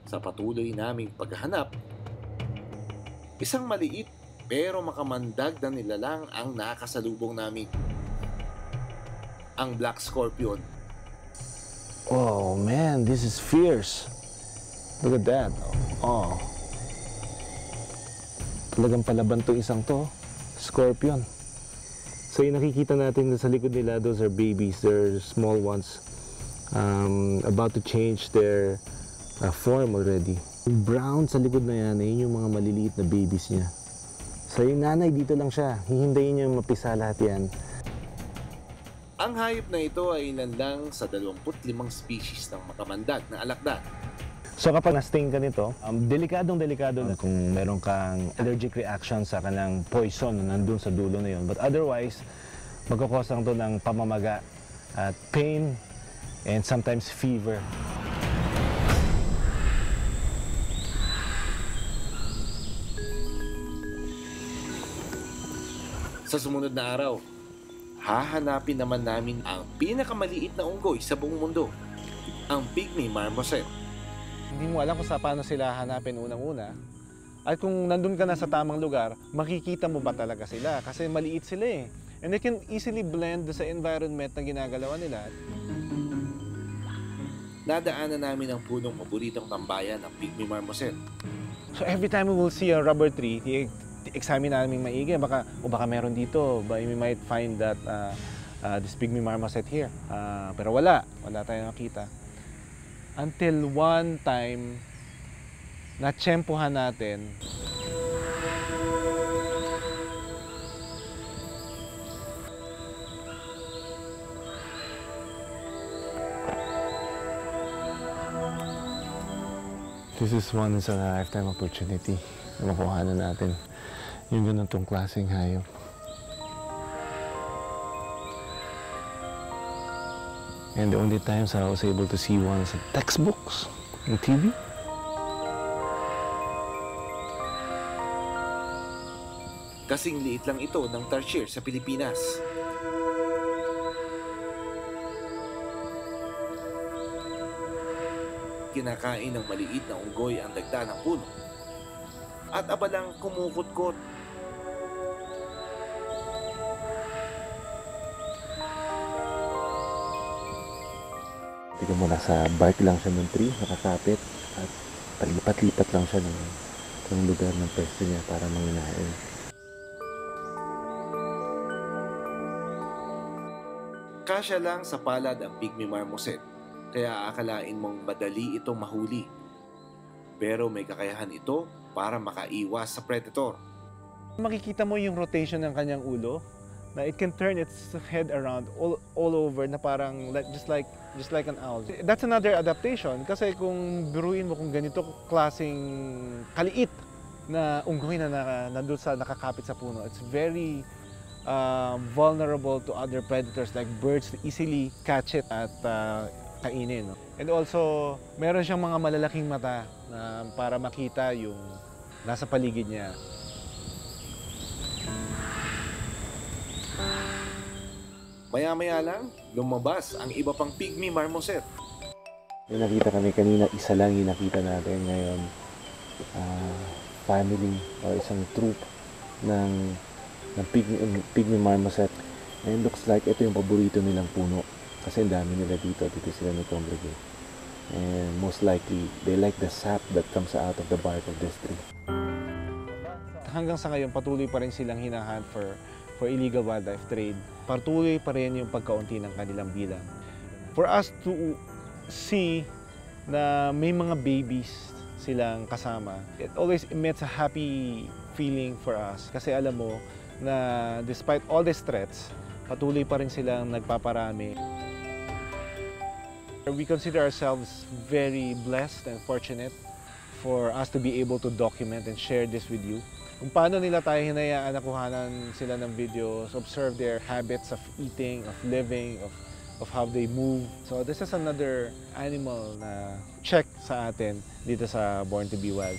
Sa patuloy naming paghahanap, isang maliit pero makamandag na nilalang ang nakasalubong namin. Ang Black Scorpion. Oh man, this is fierce. Look at that. Oh. Talagang palaban tong isang to. Scorpion. So yung nakikita natin sa likod nila, those are babies. They're small ones. About to change their form already. Yung brown sa likod na yan, yun yung mga maliliit na babies niya. So yung nanay dito lang siya. Hihintayin niya mapisa lahat yan. Ang hayop na ito ay ilan lang sa 25 species ng makamandag na alakdan. So kapag na-sting ka nito, delikadong-delikado na kung meron kang allergic reaction sa kanang poison na nandun sa dulo na yun. But otherwise, magkakosang to ng pamamaga at pain and sometimes fever. Sa sumunod na araw, hahanapin naman namin ang pinakamaliit na unggoy sa buong mundo, ang Pygmy Marmoset. Hindi mo alam kung paano sila hanapin unang-una. At kung nandun ka na sa tamang lugar, makikita mo ba talaga sila? Kasi maliit sila eh. And they can easily blend sa environment na ginagalawan nila. Nadaanan namin ang punong paboritong tambayan ng Pygmy Marmoset. So every time we will see a rubber tree, examine namin maigi. Baka meron dito. We might find that this Pygmy Marmoset here. Pero wala tayong nakita. Until one time, natsyempohan natin. This is once in a lifetime opportunity na makuhanan natin yung ganitong klaseng hayop. And the only times I was able to see one is in textbooks, in TV. Kasing liit lang ito ng tarsier sa Pilipinas. Kinakain ng maliit na unggoy ang dagda ng puno at abalang kumukutkot. Tignan mo, nasa bark lang siya ng tree, nakakapit at palipat-lipat lang siya ng lugar ng pwesto niya para manginain. Kasya lang sa palad ang Pygmy Marmoset, kaya akalain mong madali itong mahuli. Pero may kakayahan ito para makaiwas sa predator. Makikita mo yung rotation ng kanyang ulo, na it can turn its head around all over na parang just like an owl. That's another adaptation kasi kung biruin mo kung ganito klaseng kaliit na unggoy na nandun sa nakakapit sa puno, it's very vulnerable to other predators like birds to easily catch it at kainin. No? And also, meron siyang mga malalaking mata na para makita yung nasa paligid niya. Maya-maya lang, lumabas ang iba pang Pygmy Marmoset. Yung nakita kami kanina, isa lang yung nakita natin ngayon. Family o isang troop ng Pygmy Marmoset. And looks like ito yung paborito nilang puno. Kasi ang dami nila dito sila nag-congregate. And most likely, they like the sap that comes out of the bark of this tree. Hanggang sa ngayon, patuloy pa rin silang hinahunt for illegal wildlife trade. Patuloy pa rin yung pagkaunti ng kanilang bilang. For us to see na may mga babies silang kasama, it always emits a happy feeling for us. Kasi alam mo na despite all these threats, patuloy pa rin silang nagpaparami. We consider ourselves very blessed and fortunate for us to be able to document and share this with you. Kung paano nila tayo hinayaan na kuhanan sila ng videos, observe their habits of eating, of living, of how they move. So this is another animal na check sa atin dito sa Born to be Wild.